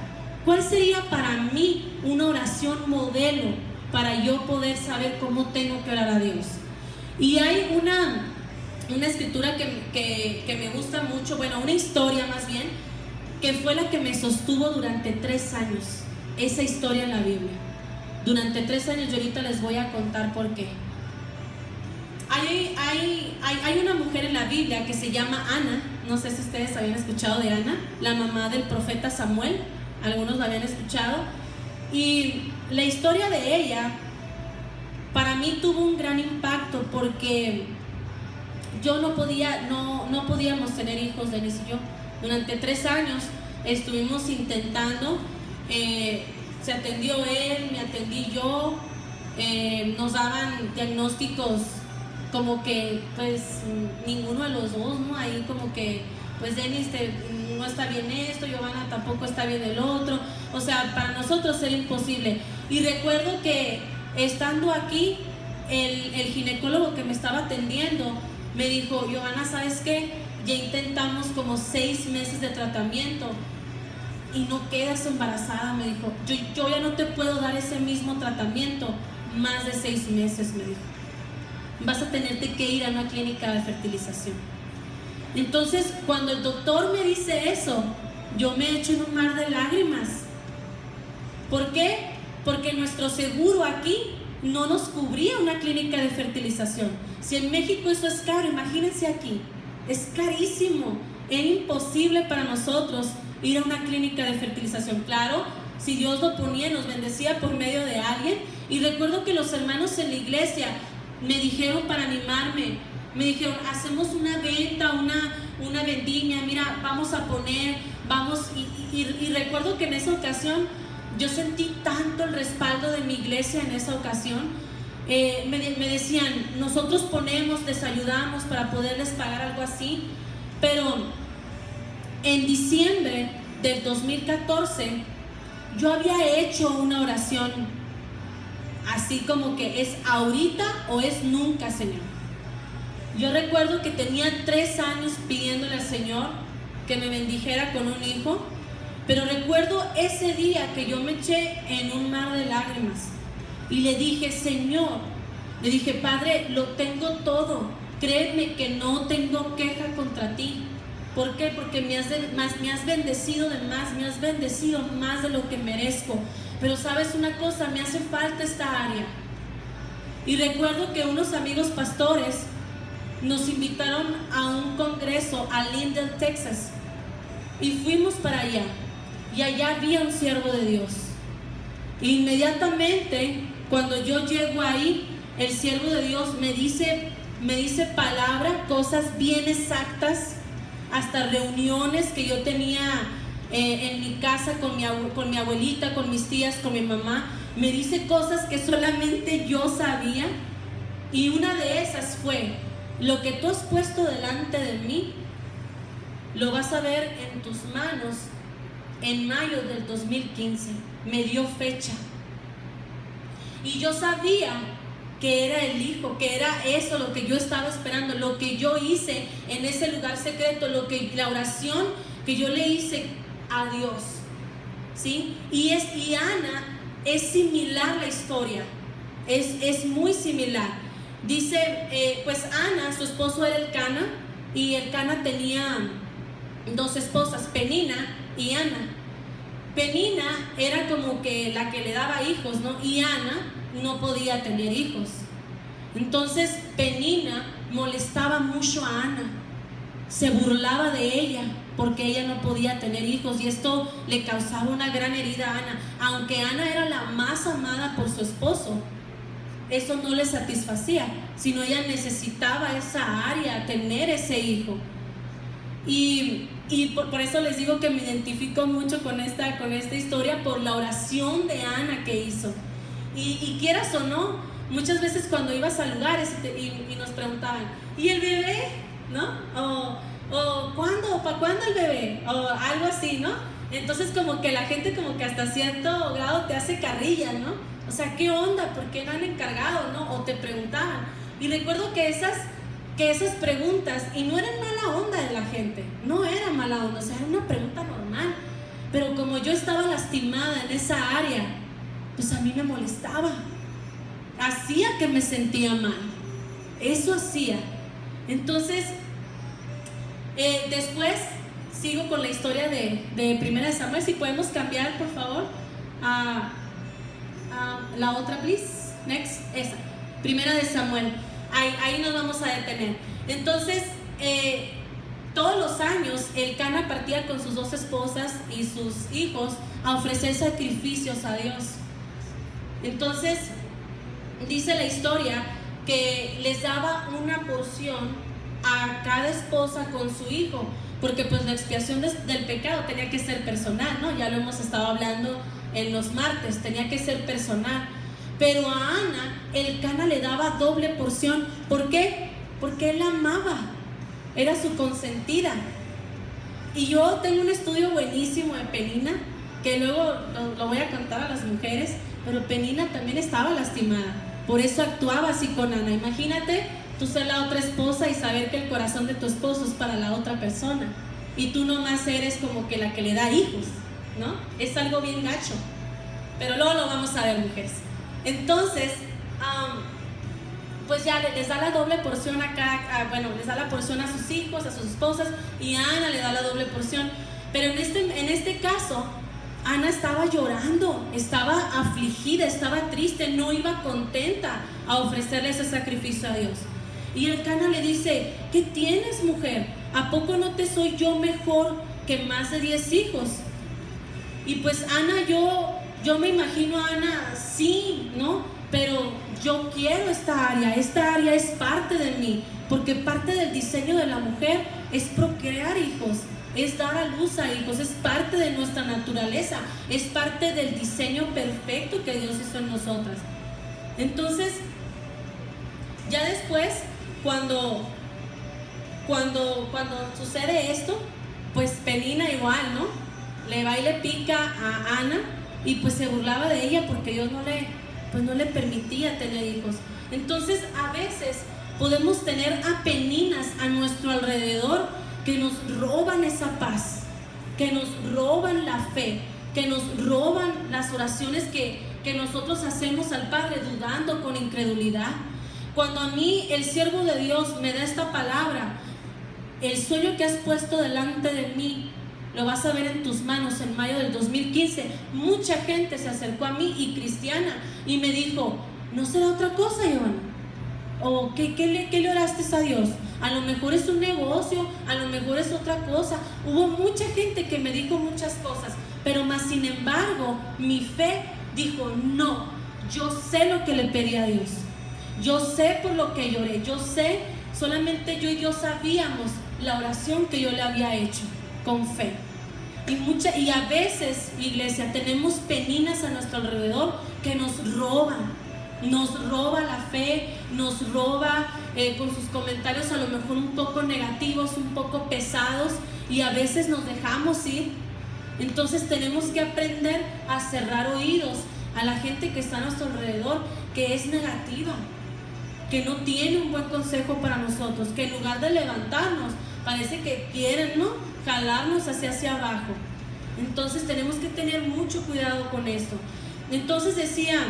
¿Cuál sería para mí una oración modelo para yo poder saber cómo tengo que orar a Dios? Y hay una escritura que me gusta mucho, bueno, una historia más bien, que fue la que me sostuvo durante 3 años, esa historia en la Biblia. Durante 3 años, yo ahorita les voy a contar por qué. Hay una mujer en la Biblia que se llama Ana. No sé si ustedes habían escuchado de Ana, la mamá del profeta Samuel. Algunos la habían escuchado. Y la historia de ella, para mí tuvo un gran impacto, porque yo no podíamos tener hijos, Denis y yo. Durante 3 años estuvimos intentando. Se atendió él, me atendí yo, nos daban diagnósticos como que pues ninguno de los dos, ¿no? Ahí como que pues Denis no está bien esto, Giovanna tampoco está bien el otro, o sea, para nosotros era imposible. Y recuerdo que estando aquí, el ginecólogo que me estaba atendiendo me dijo, Giovanna, ¿sabes qué? Ya intentamos como 6 meses de tratamiento y no quedas embarazada, me dijo. Yo ya no te puedo dar ese mismo tratamiento más de 6 meses, me dijo. Vas a tenerte que ir a una clínica de fertilización. Entonces, cuando el doctor me dice eso, yo me echo en un mar de lágrimas. ¿Por qué? Porque nuestro seguro aquí no nos cubría una clínica de fertilización. Si en México eso es caro, imagínense aquí. Es carísimo. Era imposible para nosotros ir a una clínica de fertilización. Claro, si Dios lo ponía, nos bendecía por medio de alguien. Y recuerdo que los hermanos en la iglesia me dijeron, para animarme, me dijeron, hacemos una venta, una vendimia, mira, vamos a poner, y recuerdo que en esa ocasión yo sentí tanto el respaldo de mi iglesia en esa ocasión. Me decían, nosotros ponemos, les ayudamos para poderles pagar algo así, pero en diciembre del 2014 yo había hecho una oración así como que es ahorita o es nunca, Señor. Yo recuerdo que tenía 3 años pidiéndole al Señor que me bendijera con un hijo, pero recuerdo ese día que yo me eché en un mar de lágrimas y le dije, Señor, le dije, Padre, lo tengo todo, créeme que no tengo queja contra ti. ¿Por qué? Porque me has bendecido de más, me has bendecido más de lo que merezco. Pero sabes una cosa, me hace falta esta área. Y recuerdo que unos amigos pastores nos invitaron a un congreso a Lindale, Texas. Y fuimos para allá. Y allá había un siervo de Dios. Inmediatamente, cuando yo llego ahí, el siervo de Dios me dice me dice palabra, cosas bien exactas, hasta reuniones que yo tenía en mi casa con mi abuelita, con mis tías, con mi mamá. Me dice cosas que solamente yo sabía, y una de esas fue: lo que tú has puesto delante de mí, lo vas a ver en tus manos en mayo del 2015. Me dio fecha. Y yo sabía que era el hijo, que era eso lo que yo estaba esperando, lo que yo hice en ese lugar secreto, la oración que yo le hice a Dios, ¿sí? Y Ana, es similar la historia, es muy similar. Dice, pues Ana, su esposo era Elcana, y Elcana tenía dos esposas, Penina y Ana. Penina era como que la que le daba hijos, ¿no? Y Ana no podía tener hijos. Entonces Penina molestaba mucho a Ana, se burlaba de ella porque ella no podía tener hijos, y esto le causaba una gran herida a Ana. Aunque Ana era la más amada por su esposo, eso no le satisfacía, sino ella necesitaba esa área, tener ese hijo. Y por eso les digo que me identifico mucho con esta historia, por la oración de Ana que hizo. Y quieras o no, muchas veces cuando ibas a lugares y nos preguntaban, ¿y el bebé? ¿No? O ¿para cuándo el bebé? O algo así, ¿no? Entonces como que la gente como que hasta cierto grado te hace carrilla, ¿no? O sea, ¿qué onda? ¿Por qué no han encargado, no? O te preguntaban. Y recuerdo que esas preguntas, y no eran mala onda de la gente, no era mala onda, o sea, era una pregunta normal. Pero como yo estaba lastimada en esa área, pues a mí me molestaba, hacía que me sentía mal, eso hacía. Entonces, después sigo con la historia de Primera de Samuel. Si podemos cambiar, por favor, a la otra, please, next, esa, Primera de Samuel. Ahí nos vamos a detener. Entonces, todos los años Elcana partía con sus dos esposas y sus hijos a ofrecer sacrificios a Dios. Entonces, dice la historia que les daba una porción a cada esposa con su hijo, porque pues la expiación del pecado tenía que ser personal, ¿no? Ya lo hemos estado hablando en los martes, tenía que ser personal. Pero a Ana, Elcana le daba doble porción. ¿Por qué? Porque él la amaba, era su consentida. Y yo tengo un estudio buenísimo de Penina, que luego lo voy a contar a las mujeres, pero Penina también estaba lastimada, por eso actuaba así con Ana. Imagínate tú ser la otra esposa y saber que el corazón de tu esposo es para la otra persona, y tú nomás eres como que la que le da hijos, ¿no? Es algo bien gacho, pero luego lo vamos a ver, mujeres. Entonces, pues ya les da la doble porción acá, les da la porción a sus hijos, a sus esposas, y a Ana le da la doble porción. Pero en este caso, Ana estaba llorando, estaba afligida, estaba triste, no iba contenta a ofrecerle ese sacrificio a Dios. Y Elcana le dice, ¿qué tienes, mujer? ¿A poco no te soy yo mejor que más de 10 hijos? Y pues Ana, yo me imagino a Ana, sí, ¿no? Pero yo quiero esta área es parte de mí, porque parte del diseño de la mujer es procrear hijos, es dar a luz a hijos, es parte de nuestra naturaleza, es parte del diseño perfecto que Dios hizo en nosotras. Entonces, ya después, cuando sucede esto, pues Penina igual, ¿no? Le va y le pica a Ana, y pues se burlaba de ella porque Dios no le permitía tener hijos. Entonces, a veces podemos tener a Peninas a nuestro alrededor que nos roban esa paz, que nos roban la fe, que nos roban las oraciones que nosotros hacemos al Padre dudando, con incredulidad. Cuando a mí el siervo de Dios me da esta palabra, el sueño que has puesto delante de mí lo vas a ver en tus manos en mayo del 2015. Mucha gente se acercó a mí, y cristiana, y me dijo, ¿no será otra cosa, Giovanna? ¿O qué le oraste a Dios? A lo mejor es un negocio, a lo mejor es otra cosa. Hubo mucha gente que me dijo muchas cosas, pero más sin embargo, mi fe dijo, no, yo sé lo que le pedí a Dios. Yo sé por lo que lloré, yo sé solamente yo y Dios sabíamos la oración que yo le había hecho con fe. Y a veces, iglesia, tenemos peninas a nuestro alrededor que nos roba la fe, nos roba con sus comentarios a lo mejor un poco negativos, un poco pesados, y a veces nos dejamos ir. Entonces tenemos que aprender a cerrar oídos a la gente que está a nuestro alrededor, que es negativa, que no tiene un buen consejo para nosotros, que en lugar de levantarnos, parece que quieren, ¿no?, jalarnos hacia abajo. Entonces tenemos que tener mucho cuidado con esto. Entonces decía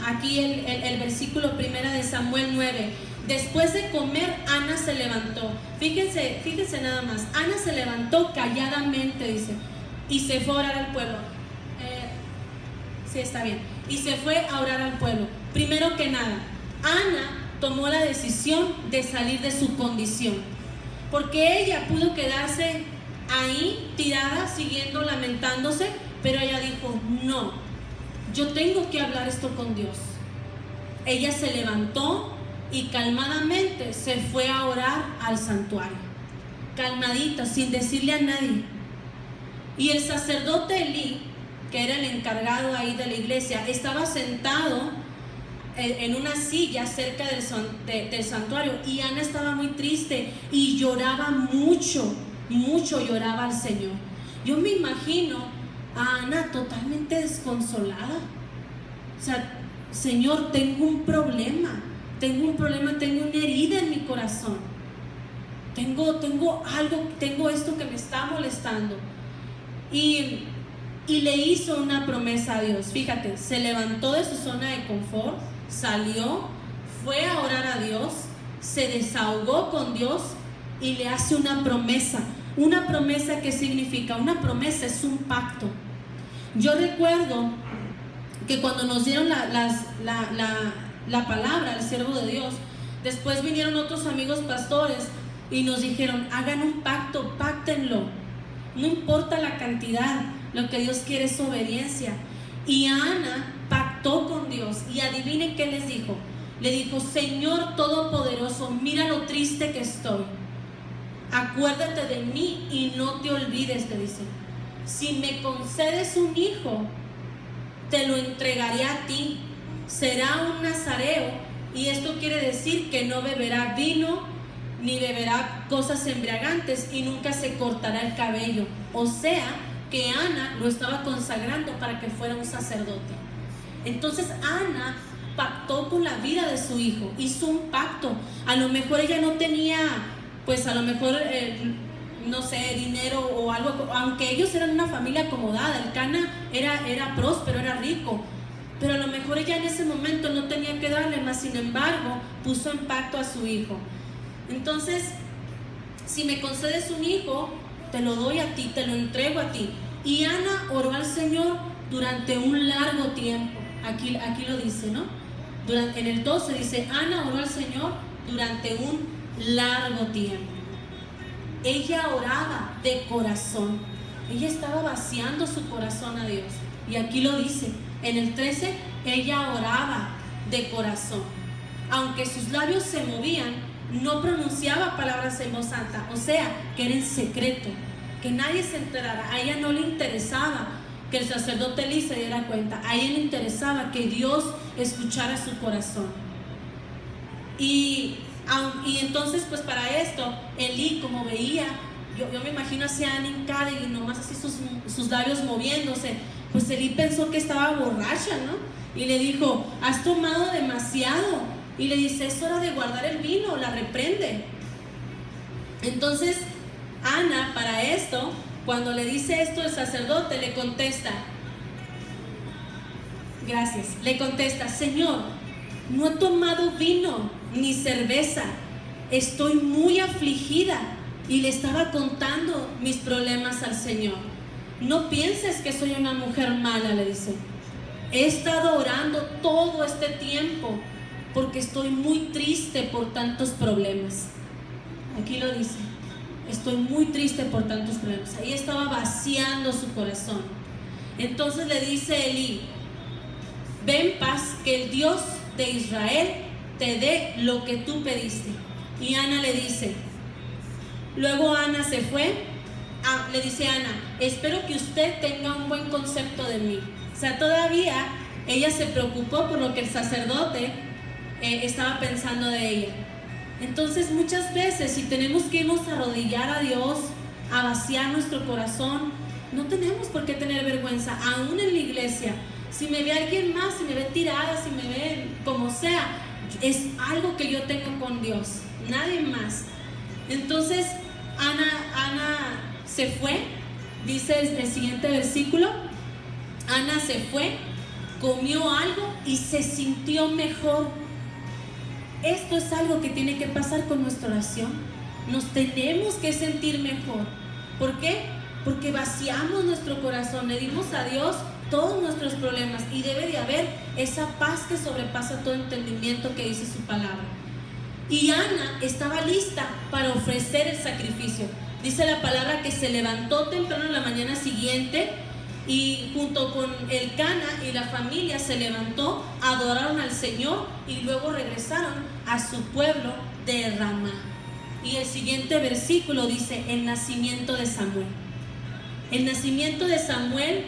aquí el versículo 1 de Samuel 9: después de comer, Ana se levantó. Fíjense nada más. Ana se levantó calladamente, dice, y se fue a orar al pueblo. Sí, está bien. Y se fue a orar al pueblo. Primero que nada, Ana tomó la decisión de salir de su condición, porque ella pudo quedarse ahí tirada, siguiendo lamentándose, pero ella dijo: no, yo tengo que hablar esto con Dios. Ella se levantó y calmadamente se fue a orar al santuario, calmadita, sin decirle a nadie. Y el sacerdote Elí, que era el encargado ahí de la iglesia, estaba sentado en una silla cerca del santuario, y Ana estaba muy triste y lloraba mucho lloraba al Señor. Yo me imagino a Ana totalmente desconsolada. O sea, Señor, tengo un problema, tengo una herida en mi corazón, tengo algo, tengo esto que me está molestando. Y le hizo una promesa a Dios. Fíjate, se levantó de su zona de confort, salió, fue a orar a Dios, se desahogó con Dios y le hace una promesa. Una promesa, ¿qué significa? Una promesa es un pacto. Yo recuerdo que cuando nos dieron la palabra, el siervo de Dios, después vinieron otros amigos pastores y nos dijeron: hagan un pacto, páctenlo, no importa la cantidad, lo que Dios quiere es obediencia. Y Ana pactó con Dios, y adivinen qué les dijo. Le dijo: Señor Todopoderoso, mira lo triste que estoy, acuérdate de mí y no te olvides, le dice. Si me concedes un hijo, te lo entregaré a ti. Será un nazareo, y esto quiere decir que no beberá vino ni beberá cosas embriagantes, y nunca se cortará el cabello. O sea que Ana lo estaba consagrando para que fuera un sacerdote. Entonces Ana pactó con la vida de su hijo, hizo un pacto. A lo mejor ella no tenía, pues a lo mejor no sé, dinero o algo, aunque ellos eran una familia acomodada. El Cana era próspero, era rico, pero a lo mejor ella en ese momento no tenía que darle más. Sin embargo, puso en pacto a su hijo. Entonces, si me concedes un hijo, te lo doy a ti, te lo entrego a ti. Y Ana oró al Señor durante un largo tiempo. Aquí lo dice, ¿no? En el 12 dice: Ana oró al Señor durante un largo tiempo. Ella oraba de corazón. Ella estaba vaciando su corazón a Dios. Y aquí lo dice, en el 13, ella oraba de corazón. Aunque sus labios se movían, no pronunciaba palabras en voz alta. O sea, que era en secreto, que nadie se enterara. A ella no le interesaba que el sacerdote Elí se diera cuenta. A ella le interesaba que Dios escuchara su corazón. Y entonces, pues para esto, Elí, como veía, yo me imagino así a Ana hincada y nomás así sus labios moviéndose, pues Elí pensó que estaba borracha, ¿no? Y le dijo: has tomado demasiado. Y le dice: es hora de guardar el vino. La reprende. Entonces Ana, para esto, cuando le dice esto el sacerdote, le contesta: gracias, le contesta: Señor, no he tomado vino ni cerveza, estoy muy afligida. Y le estaba contando mis problemas al Señor. No pienses que soy una mujer mala, le dice. He estado orando todo este tiempo porque estoy muy triste por tantos problemas. Aquí lo dice: estoy muy triste por tantos problemas. Ahí estaba vaciando su corazón. Entonces le dice Elí: ve en paz, que el Dios de Israel te dé lo que tú pediste. Y Ana le dice, luego Ana se fue, le dice Ana, espero que usted tenga un buen concepto de mí. O sea, todavía ella se preocupó por lo que el sacerdote estaba pensando de ella. Entonces muchas veces si tenemos que irnos a arrodillar a Dios, a vaciar nuestro corazón, no tenemos por qué tener vergüenza, aún en la iglesia. Si me ve alguien más, si me ve tirada, si me ve como sea, es algo que yo tengo con Dios, nadie más. Entonces Ana se fue, dice el siguiente versículo, Ana se fue, comió algo y se sintió mejor. Esto es algo que tiene que pasar con nuestra oración. Nos tenemos que sentir mejor. ¿Por qué? Porque vaciamos nuestro corazón, le dimos a Dios todos nuestros problemas y debe de haber esa paz que sobrepasa todo entendimiento que dice su palabra. Y Ana estaba lista para ofrecer el sacrificio. Dice la palabra que se levantó temprano en la mañana siguiente y junto con el Cana y la familia se levantó, adoraron al Señor y luego regresaron a su pueblo de Ramá. Y el siguiente versículo dice el nacimiento de Samuel. El nacimiento de Samuel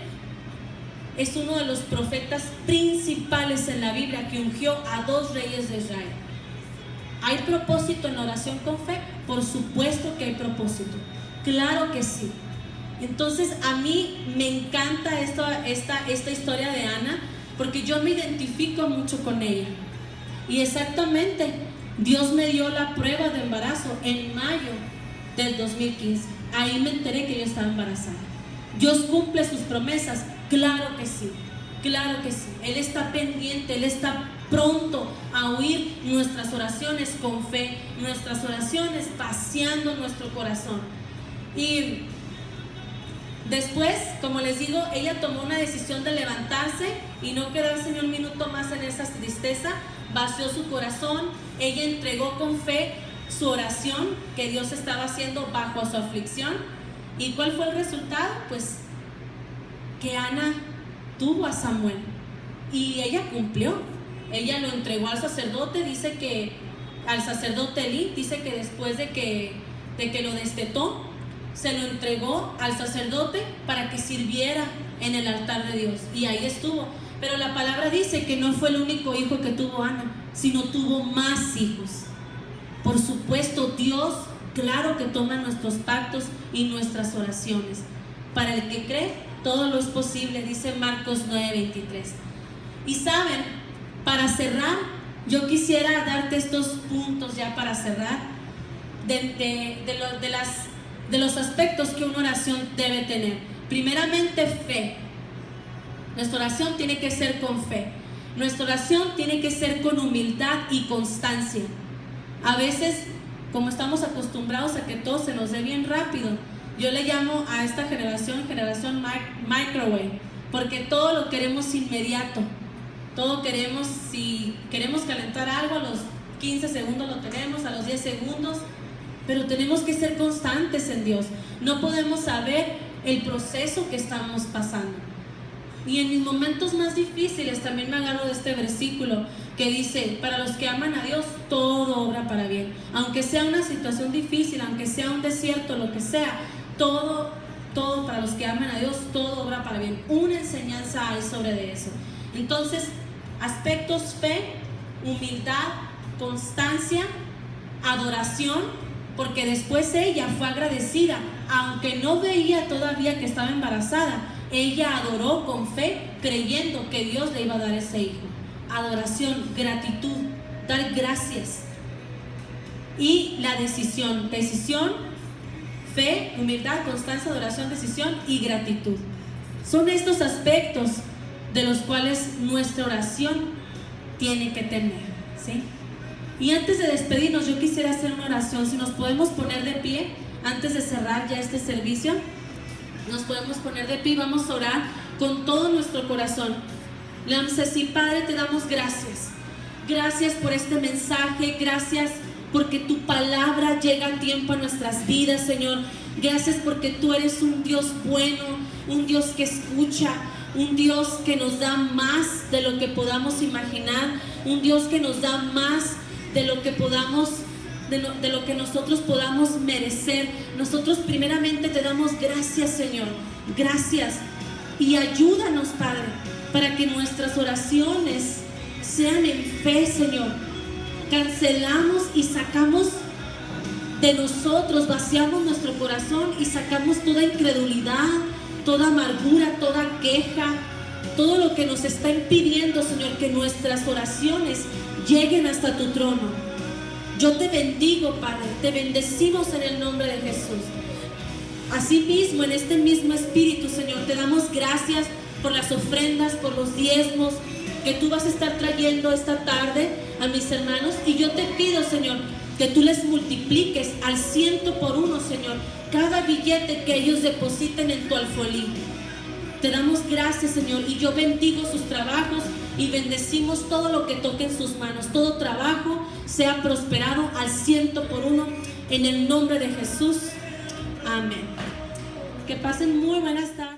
es uno de los profetas principales en la Biblia que ungió a 2 reyes de Israel. ¿Hay propósito en la oración con fe? Por supuesto que hay propósito, claro que sí. Entonces a mí me encanta esta historia de Ana, porque yo me identifico mucho con ella. Y exactamente, Dios me dio la prueba de embarazo en mayo del 2015. Ahí me enteré que yo estaba embarazada. ¿Dios cumple sus promesas? Claro que sí, claro que sí. Él está pendiente, Él está pronto a oír nuestras oraciones con fe, nuestras oraciones vaciando nuestro corazón. Y después, como les digo, ella tomó una decisión de levantarse y no quedarse ni un minuto más en esa tristeza. Vació su corazón, ella entregó con fe su oración que Dios estaba haciendo bajo su aflicción. ¿Y cuál fue el resultado? Pues que Ana tuvo a Samuel y ella cumplió. Ella lo entregó al sacerdote, dice que al sacerdote Elí, dice que después de que lo destetó, se lo entregó al sacerdote para que sirviera en el altar de Dios, y ahí estuvo. Pero la palabra dice que no fue el único hijo que tuvo Ana, sino tuvo más hijos. Por supuesto, Dios, claro que toma nuestros pactos y nuestras oraciones. Para el que cree, todo lo es posible, dice Marcos 9:23. Y saben, para cerrar, yo quisiera darte estos puntos ya para cerrar de los aspectos que una oración debe tener. Primeramente, fe. Nuestra oración tiene que ser con fe. Nuestra oración tiene que ser con humildad y constancia. A veces, como estamos acostumbrados a que todo se nos dé bien rápido, yo le llamo a esta generación microwave, porque todo lo queremos inmediato. Todo queremos, si queremos calentar algo, a los 15 segundos lo tenemos, a los 10 segundos, pero tenemos que ser constantes en Dios. No podemos saber el proceso que estamos pasando. Y en mis momentos más difíciles también me agarro de este versículo que dice, para los que aman a Dios, todo obra para bien. Aunque sea una situación difícil, aunque sea un desierto, lo que sea, todo para los que aman a Dios, todo obra para bien. Una enseñanza hay sobre de eso. Entonces, aspectos: fe, humildad, constancia, adoración, porque después ella fue agradecida, aunque no veía todavía que estaba embarazada. Ella adoró con fe, creyendo que Dios le iba a dar ese hijo. Adoración, gratitud, dar gracias. Y la decisión, fe, humildad, constancia, adoración, decisión y gratitud. Son estos aspectos de los cuales nuestra oración tiene que tener, ¿sí? Y antes de despedirnos, yo quisiera hacer una oración. Si nos podemos poner de pie antes de cerrar ya este servicio. Nos podemos poner de pie y vamos a orar con todo nuestro corazón. Le vamos a decir: Padre, te damos gracias. Gracias por este mensaje. Gracias porque tu palabra llega a tiempo a nuestras vidas, Señor. Gracias porque tú eres un Dios bueno, un Dios que escucha, un Dios que nos da más de lo que podamos imaginar, un Dios que nos da más de lo que podamos, de lo que nosotros podamos merecer. Nosotros primeramente te damos gracias, Señor. Gracias. Y ayúdanos, Padre, para que nuestras oraciones sean en fe, Señor. Cancelamos y sacamos de nosotros, vaciamos nuestro corazón y sacamos toda incredulidad, toda amargura, toda queja, todo lo que nos está impidiendo, Señor, que nuestras oraciones lleguen hasta tu trono. Yo te bendigo, Padre, te bendecimos en el nombre de Jesús. Asimismo, en este mismo espíritu, Señor, te damos gracias por las ofrendas, por los diezmos que tú vas a estar trayendo esta tarde a mis hermanos. Y yo te pido, Señor, que tú les multipliques al 100 por 1, Señor, cada billete que ellos depositen en tu alfolí. Te damos gracias, Señor, y yo bendigo sus trabajos y bendecimos todo lo que toque en sus manos. Todo trabajo sea prosperado al 100 por 1 en el nombre de Jesús. Amén. Que pasen muy buenas tardes.